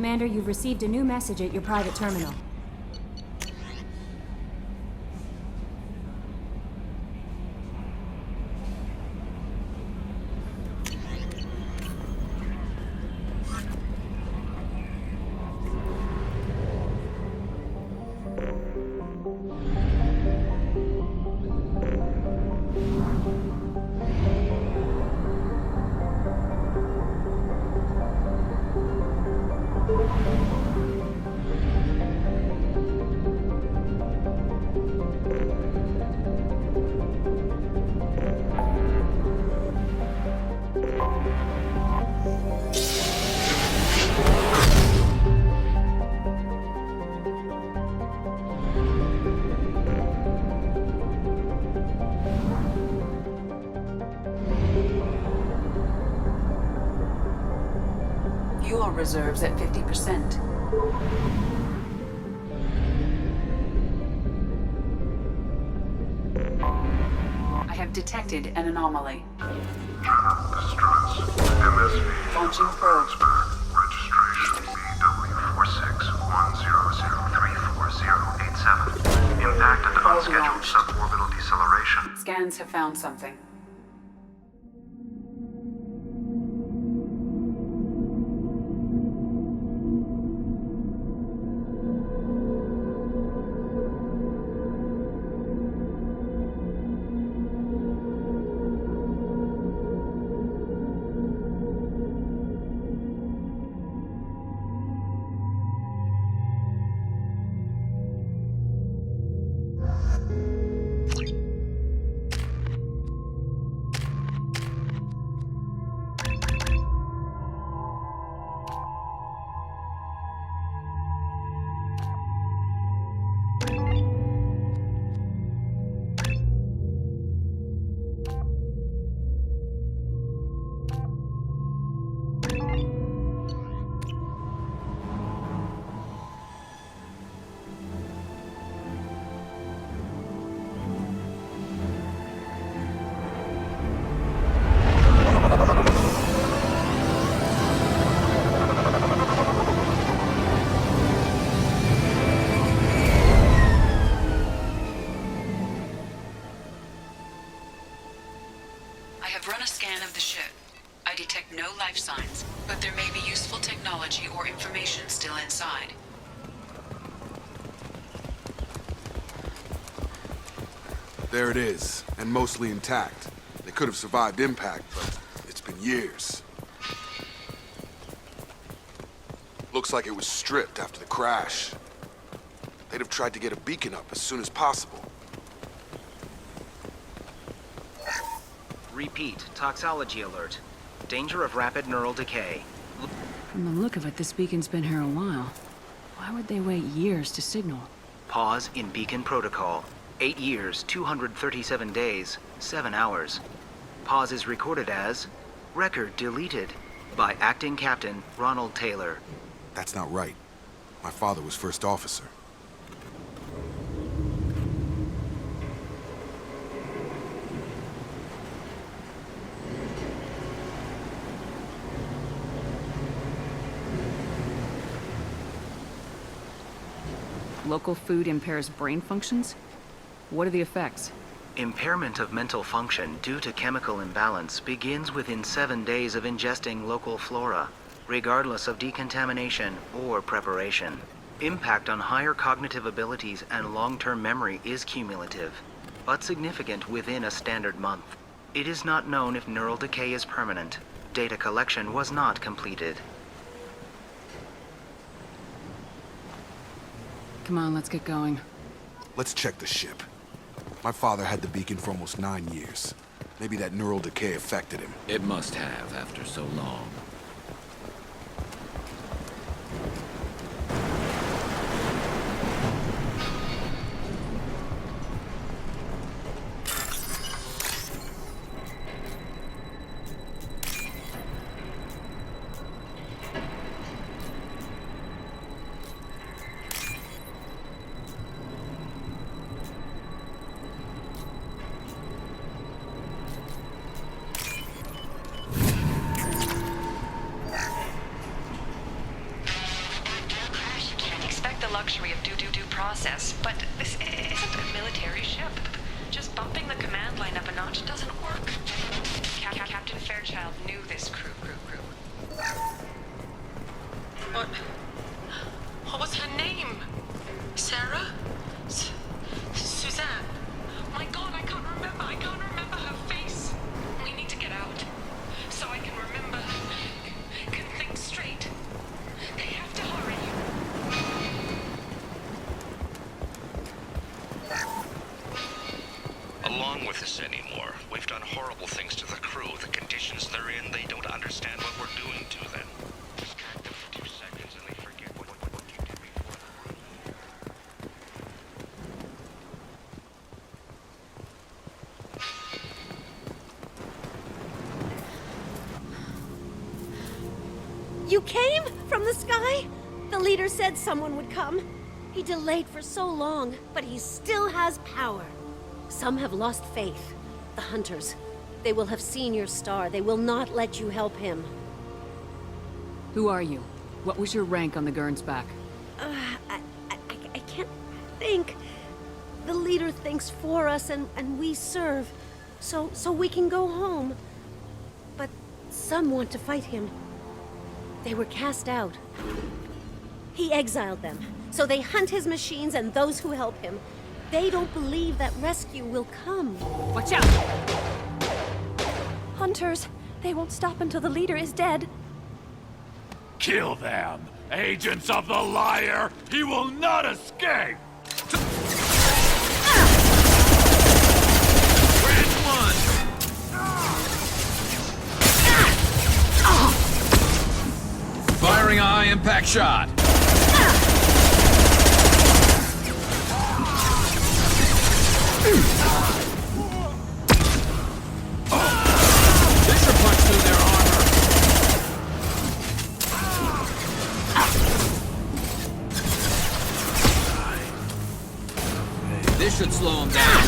Commander, you've received a new message at your private terminal. Fuel reserves at 50%. I have detected an anomaly. Channel distress. MSV. Launching probe. Registration BW4610034087. Impacted unscheduled suborbital deceleration. Scans have found something. I detect no life signs, but there may be useful technology or information still inside. There it is, and mostly intact. They could have survived impact, but it's been years. Looks like it was stripped after the crash. They'd have tried to get a beacon up as soon as possible. Repeat, toxology alert. Danger of rapid neural decay. From the look of it, this beacon's been here a while. Why would they wait years to signal? Pause in beacon protocol. 8 years, 237 days, 7 hours. Pause is recorded as record deleted by Acting Captain Ronald Taylor. That's not right. My father was first officer. Local food impairs brain functions? What are the effects? Impairment of mental function due to chemical imbalance begins within 7 days of ingesting local flora, regardless of decontamination or preparation. Impact on higher cognitive abilities and long-term memory is cumulative, but significant within a standard month. It is not known if neural decay is permanent. Data collection was not completed. Come on, let's get going. Let's check the ship. My father had the beacon for almost 9 years. Maybe that neural decay affected him. It must have after so long. luxury of due process, but this isn't a military ship. Just bumping the command line up a notch doesn't work. Captain Fairchild knew this crew. What was her name? Sarah? Suzanne? My God, I can't remember. I can't remember her face. We need to get out. So I can remember. Can think straight. They have to hurry. Along with this anymore. We've done horrible things to the crew. The conditions they're in, they don't understand what we're doing to them. Distract them for 2 seconds and they forget what you did before the You came from the sky? The leader said someone would come. He delayed for so long, but he still has power. Some have lost faith. The Hunters. They will have seen your star. They will not let you help him. Who are you? What was your rank on the Gernsback? I can't think. The leader thinks for us and we serve. So we can go home. But some want to fight him. They were cast out. He exiled them. So they hunt his machines and those who help him. They don't believe that rescue will come. Watch out! Hunters, they won't stop until the leader is dead. Kill them! Agents of the liar! He will not escape! Branch one! Firing a high-impact shot! Laser punch through their armor! This should slow him down.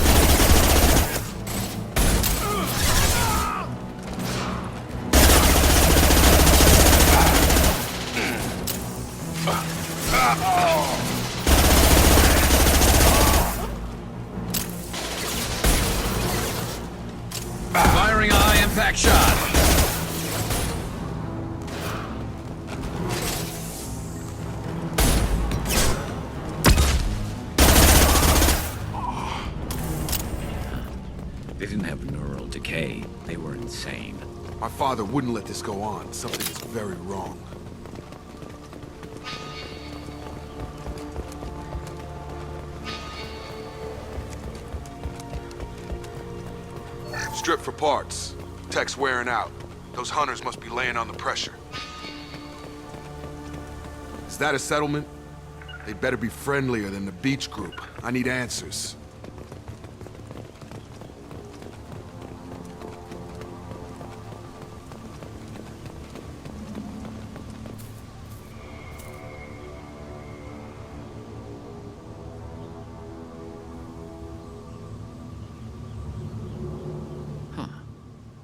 Firing a high-impact shot. They didn't have neural decay. They were insane. My father wouldn't let this go on. Something is very wrong. Strip for parts. Tech's wearing out. Those hunters must be laying on the pressure. Is that a settlement? They'd better be friendlier than the beach group. I need answers.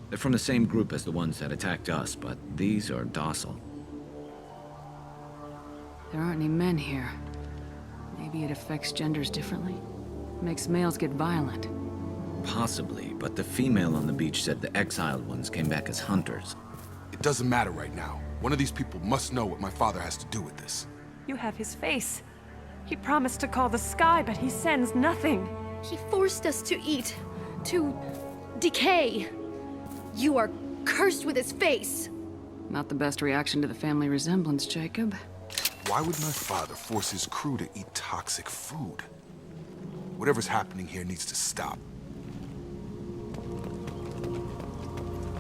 They're from the same group as the ones that attacked us, but these are docile. There aren't any men here. Maybe it affects genders differently? Makes males get violent. Possibly, but the female on the beach said the exiled ones came back as hunters. It doesn't matter right now. One of these people must know what my father has to do with this. You have his face. He promised to call the sky, but he sends nothing. He forced us to eat, to decay. You are cursed with his face. Not the best reaction to the family resemblance, Jacob. Why would my father force his crew to eat toxic food? Whatever's happening here needs to stop.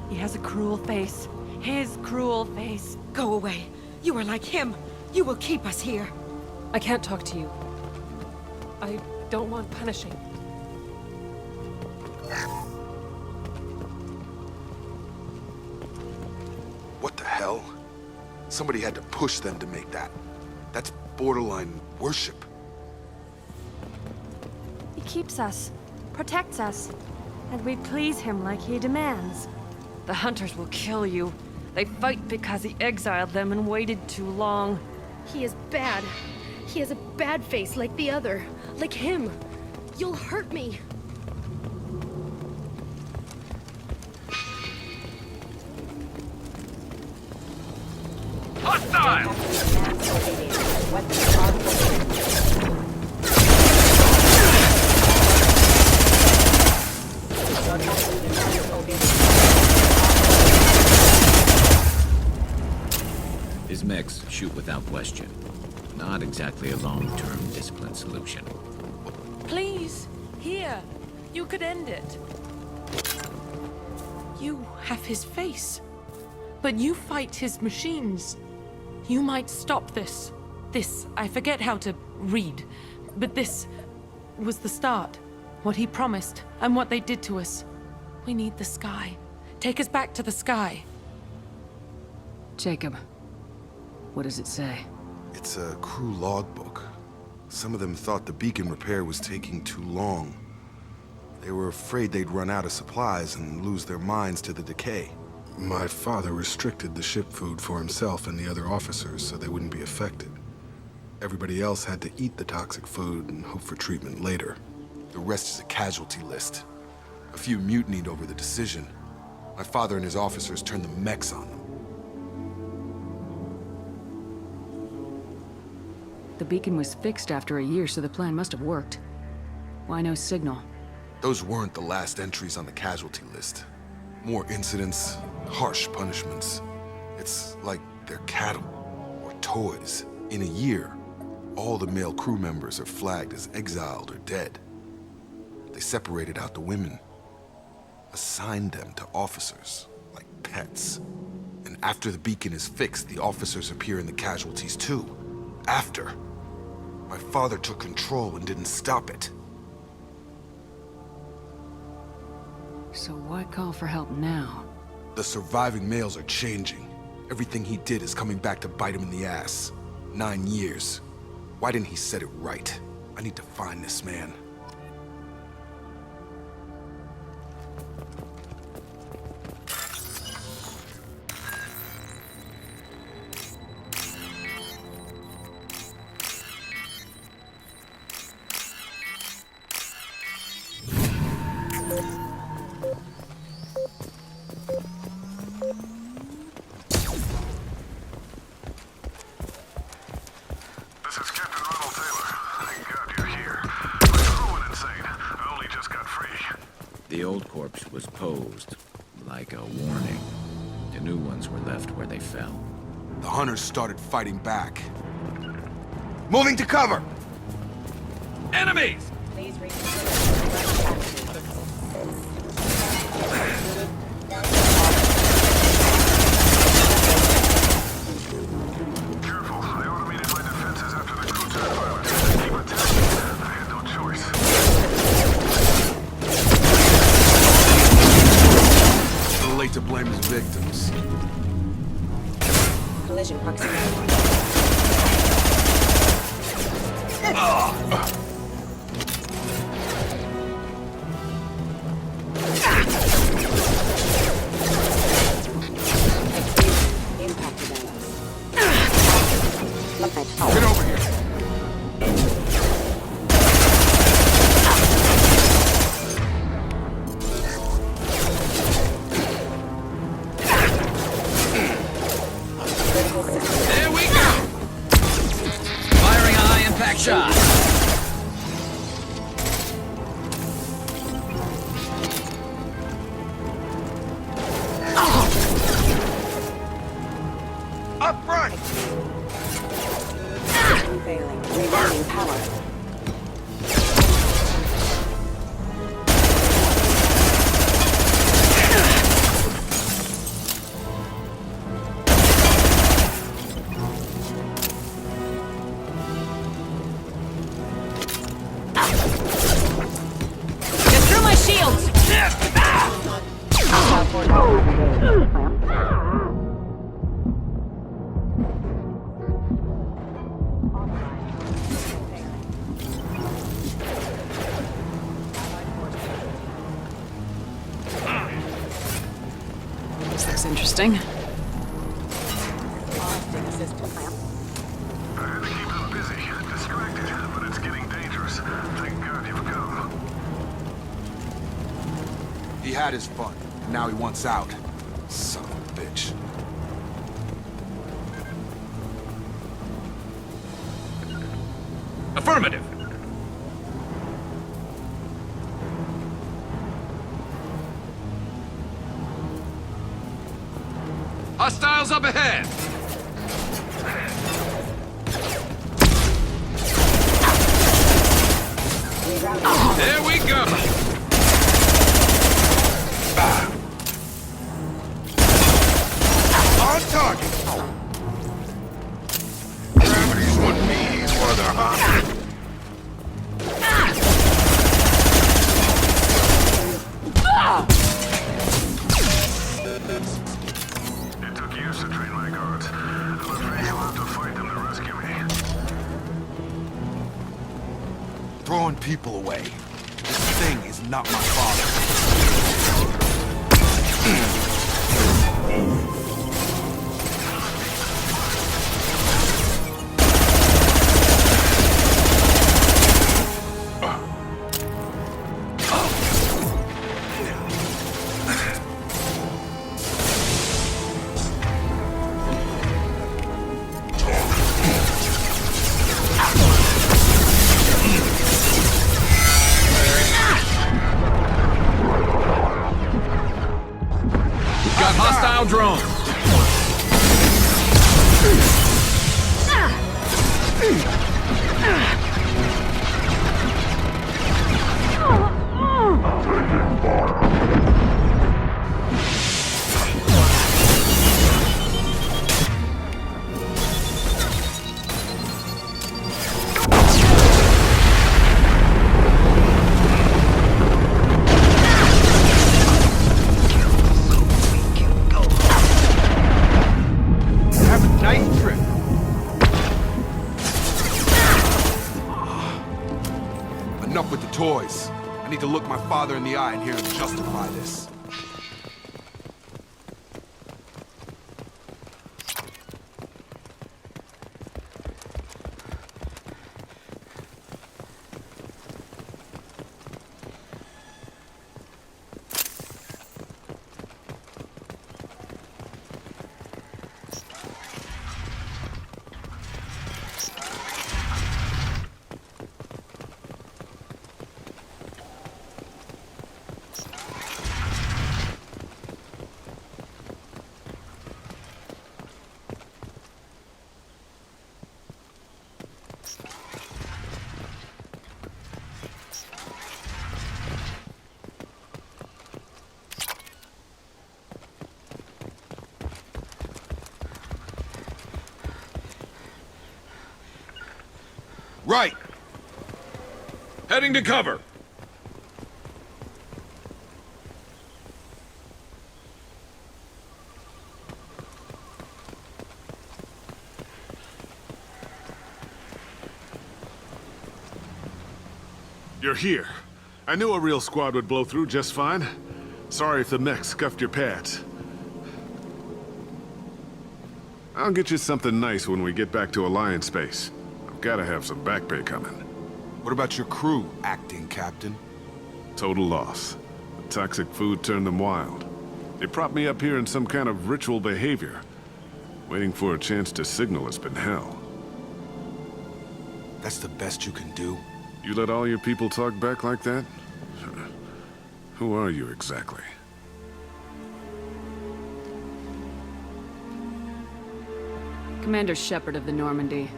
He has a cruel face. His cruel face. Go away. You are like him. You will keep us here. I can't talk to you. I don't want punishing. What the hell? Somebody had to push them to make that. That's borderline worship. He keeps us, protects us, and we please him like he demands. The hunters will kill you. They fight because he exiled them and waited too long. He is bad. He has a bad face like the other. Like him. You'll hurt me. Hostile! His mechs shoot without question. Not exactly a long-term discipline solution. Please, here. You could end it. You have his face. But you fight his machines. You might stop this. This, I forget how to read. But this was the start. What he promised, and what they did to us. We need the sky. Take us back to the sky. Jacob, what does it say? It's a crew logbook. Some of them thought the beacon repair was taking too long. They were afraid they'd run out of supplies and lose their minds to the decay. My father restricted the ship food for himself and the other officers so they wouldn't be affected. Everybody else had to eat the toxic food and hope for treatment later. The rest is a casualty list. A few mutinied over the decision. My father and his officers turned the mechs on them. The beacon was fixed after a year, so the plan must have worked. Why no signal? Those weren't the last entries on the casualty list. More incidents, harsh punishments. It's like they're cattle or toys. In a year, all the male crew members are flagged as exiled or dead. They separated out the women, assigned them to officers, like pets. And after the beacon is fixed, the officers appear in the casualties too. After. My father took control and didn't stop it. So why call for help now? The surviving males are changing. Everything he did is coming back to bite him in the ass. 9 years. Why didn't he set it right? I need to find this man. This is Captain Ronald Taylor. Thank God you're here. My crew went insane. I only just got free. The old corpse was posed like a warning. The new ones were left where they fell. The hunters started fighting back. Moving to cover! Enemies! Please Careful. I automated my defenses after the crew turned violent. Keep attacking. I had no choice. Too late to blame his victims. collision proximity. Get over here! There we go! Firing a high-impact shot. Up front! Failing. Regaining power. Get through my shields! This looks interesting. I had to keep them busy, He had his fun, and now he wants out. Son of a bitch. Affirmative. Hostiles up ahead! There we go! On target! Gravity's what means, brother, huh? It took years to train my guards. I'm afraid you'll have to fight them to rescue me. Throwing people away. This thing is not my father. Got hostile drones! Have a nice trip. Enough with the toys. I need to look my father in the eye and hear him justify this. Right! Heading to cover! You're here. I knew a real squad would blow through just fine. Sorry if the mech scuffed your pads. I'll get you something nice when we get back to Alliance base. I've gotta have some back pay coming. What about your crew, acting captain? Total loss. The toxic food turned them wild. They propped me up here in some kind of ritual behavior. Waiting for a chance to signal has been hell. That's the best you can do? You let all your people talk back like that? Who are you exactly? Commander Shepard of the Normandy.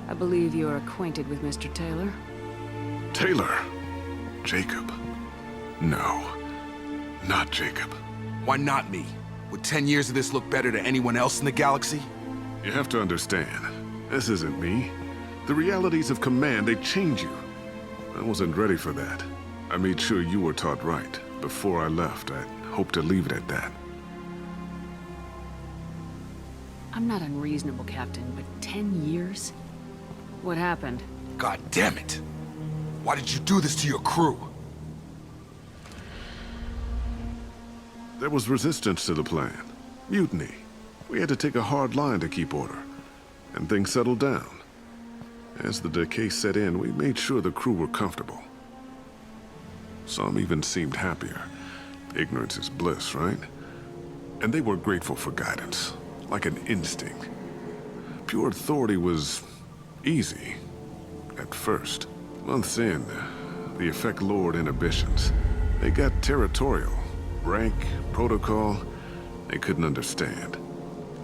I believe you are acquainted with Mr. Taylor. Taylor? Jacob? No. Not Jacob. Why not me? Would 10 years of this look better to anyone else in the galaxy? You have to understand, this isn't me. The realities of command, they change you. I wasn't ready for that. I made sure you were taught right. Before I left, I hoped to leave it at that. I'm not unreasonable, Captain, but 10 years? What happened? God damn it! Why did you do this to your crew? There was resistance to the plan. Mutiny. We had to take a hard line to keep order. And things settled down. As the decay set in, we made sure the crew were comfortable. Some even seemed happier. Ignorance is bliss, right? And they were grateful for guidance, like an instinct. Pure authority was easy, at first. Months in, the effect lowered inhibitions. They got territorial. Rank, protocol, they couldn't understand.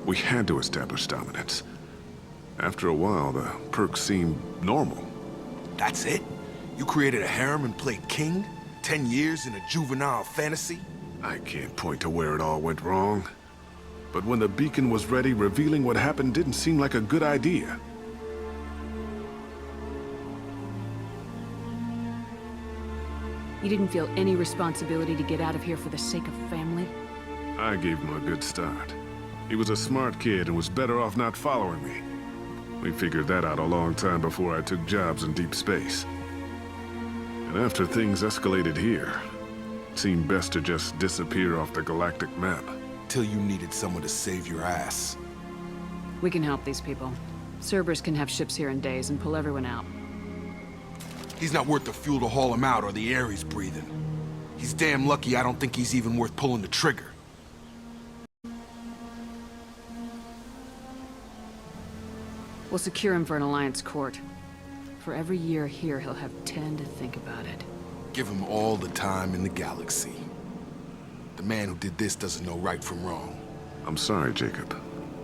We had to establish dominance. After a while, the perks seemed normal. That's it? You created a harem and played king? 10 years in a juvenile fantasy? I can't point to where it all went wrong. But when the beacon was ready, revealing what happened didn't seem like a good idea. You didn't feel any responsibility to get out of here for the sake of family? I gave him a good start. He was a smart kid and was better off not following me. We figured that out a long time before I took jobs in deep space. And after things escalated here, it seemed best to just disappear off the galactic map. Till you needed someone to save your ass. We can help these people. Cerberus can have ships here in days and pull everyone out. He's not worth the fuel to haul him out or the air he's breathing. He's damn lucky I don't think he's even worth pulling the trigger. We'll secure him for an Alliance court. For every year here, he'll have 10 to think about it. Give him all the time in the galaxy. The man who did this doesn't know right from wrong. I'm sorry, Jacob.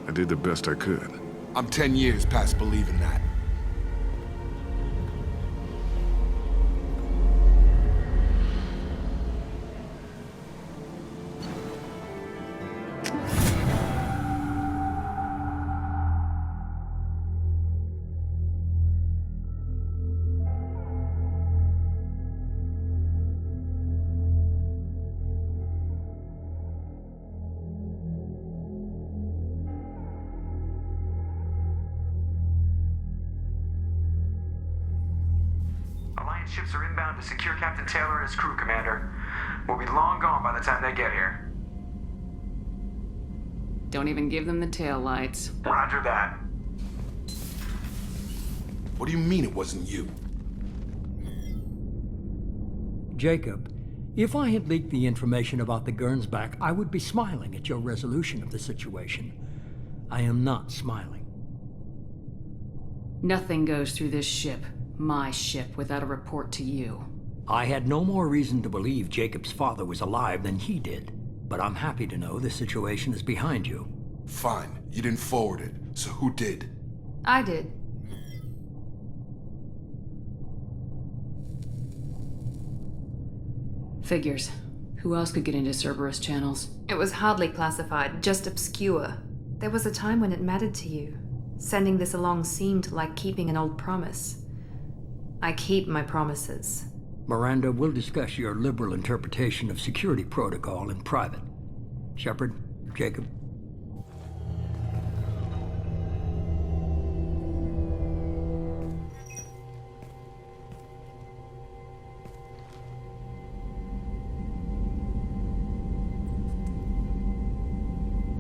I did the best I could. I'm 10 years past believing that. Ships are inbound to secure Captain Taylor and his crew, Commander. We'll be long gone by the time they get here. Don't even give them the tail lights. Roger that. What do you mean it wasn't you? Jacob, if I had leaked the information about the Gernsback, I would be smiling at your resolution of the situation. I am not smiling. Nothing goes through this ship. My ship, without a report to you. I had no more reason to believe Jacob's father was alive than he did. But I'm happy to know the situation is behind you. Fine. You didn't forward it. So who did? I did. Figures. Who else could get into Cerberus channels? It was hardly classified, just obscure. There was a time when it mattered to you. Sending this along seemed like keeping an old promise. I keep my promises. Miranda, we'll discuss your liberal interpretation of security protocol in private. Shepard, Jacob.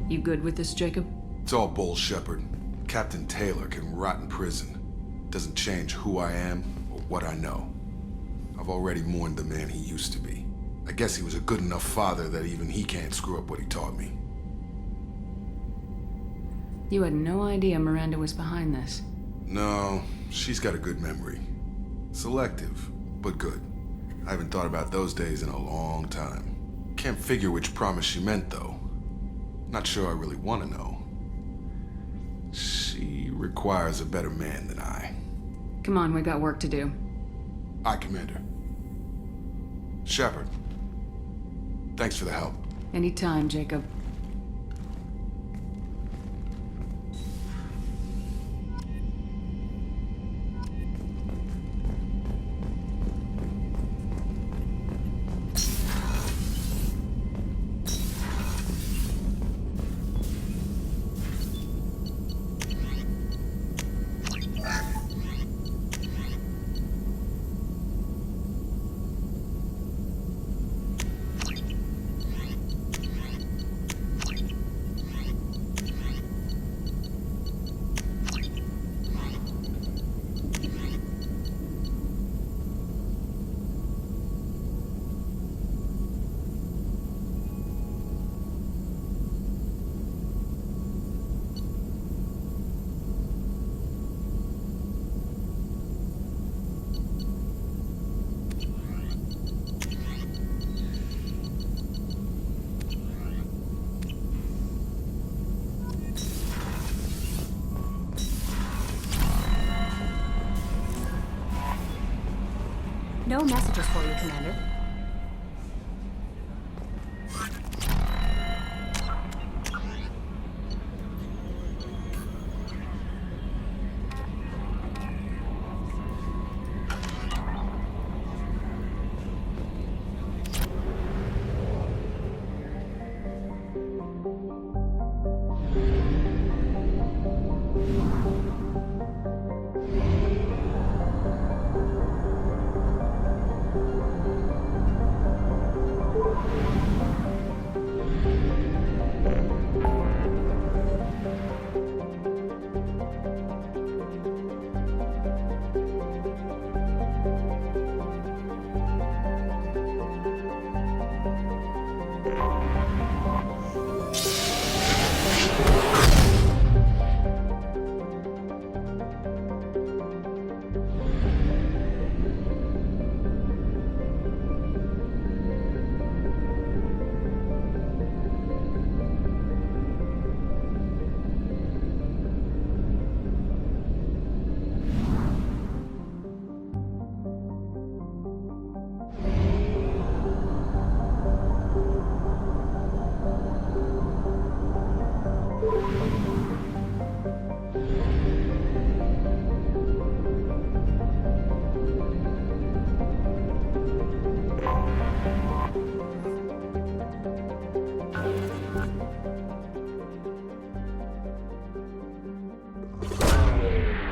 You good with this, Jacob? It's all bull, Shepard. Captain Taylor can rot in prison. Doesn't change who I am or what I know. I've already mourned the man he used to be. I guess he was a good enough father that even he can't screw up what he taught me. You had no idea Miranda was behind this. No, she's got a good memory. Selective, but good. I haven't thought about those days in a long time. Can't figure which promise she meant, though. Not sure I really want to know. She requires a better man than I. Come on, we got work to do. Aye, Commander. Shepard. Thanks for the help. Anytime, Jacob. No messages for you, Commander.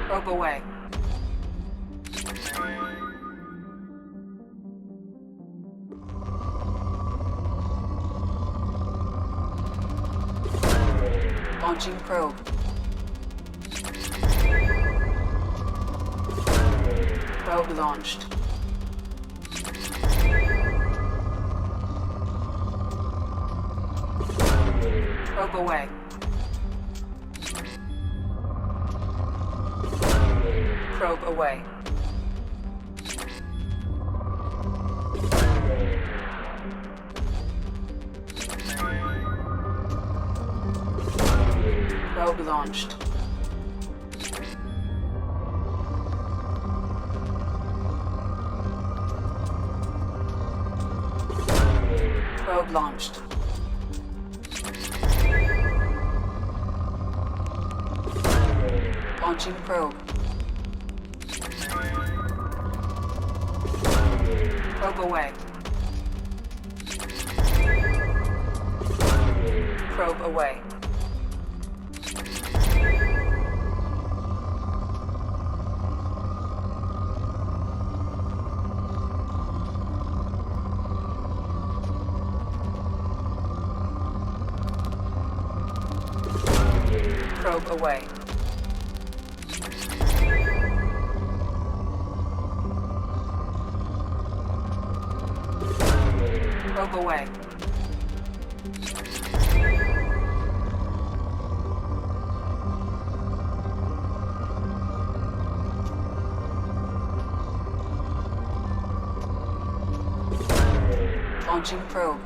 Probe away. Launching probe. Probe launched. Probe away. Probe away. Probe launched. Probe launched. Launching probe. Probe away. Probe away. Probe away. Probe away. Launching probe.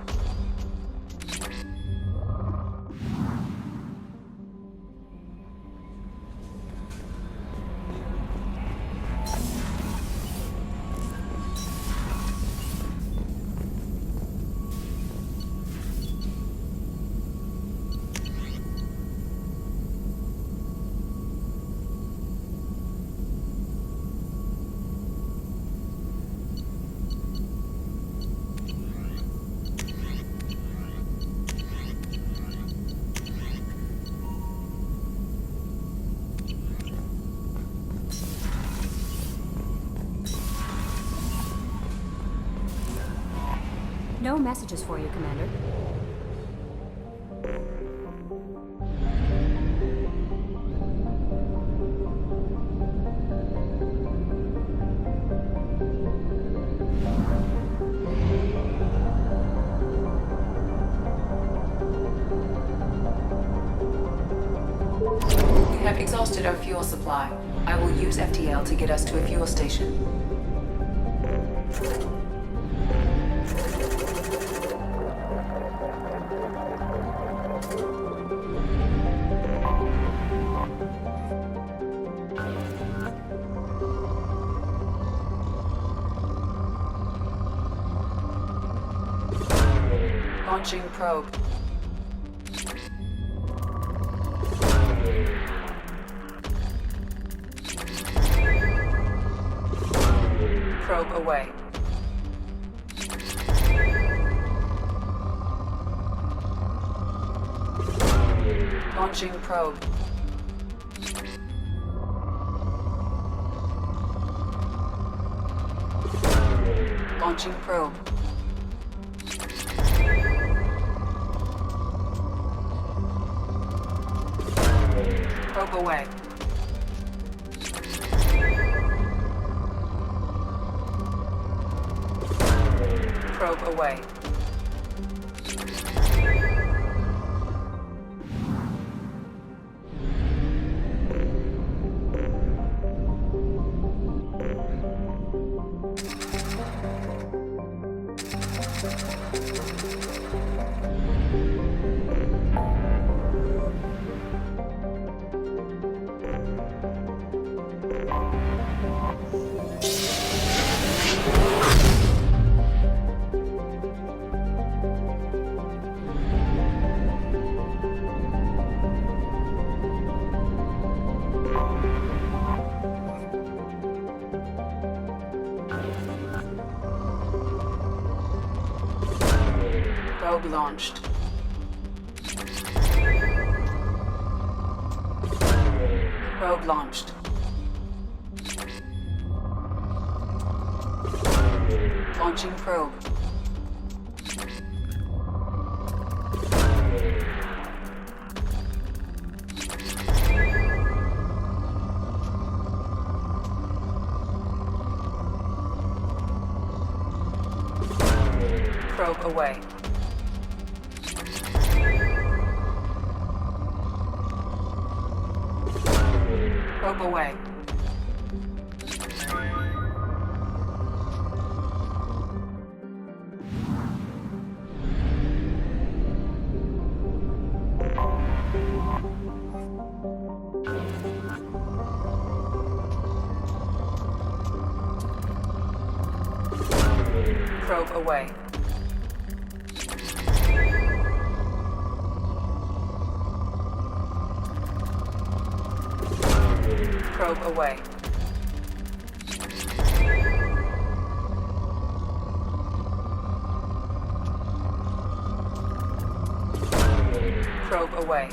No messages for you, Commander. We have exhausted our fuel supply. I will use FTL to get us to a fuel station. Launching probe. Probe away. Launching probe. Launching probe. Probe away. Probe away. Probe launched. Probe launched. Launching probe. Probe away. Probe away. Probe away. Probe away. Probe away.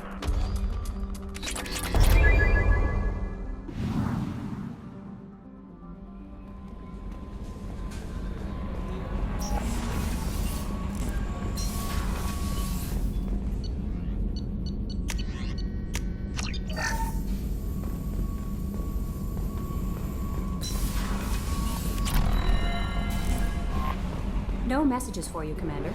No messages for you, Commander.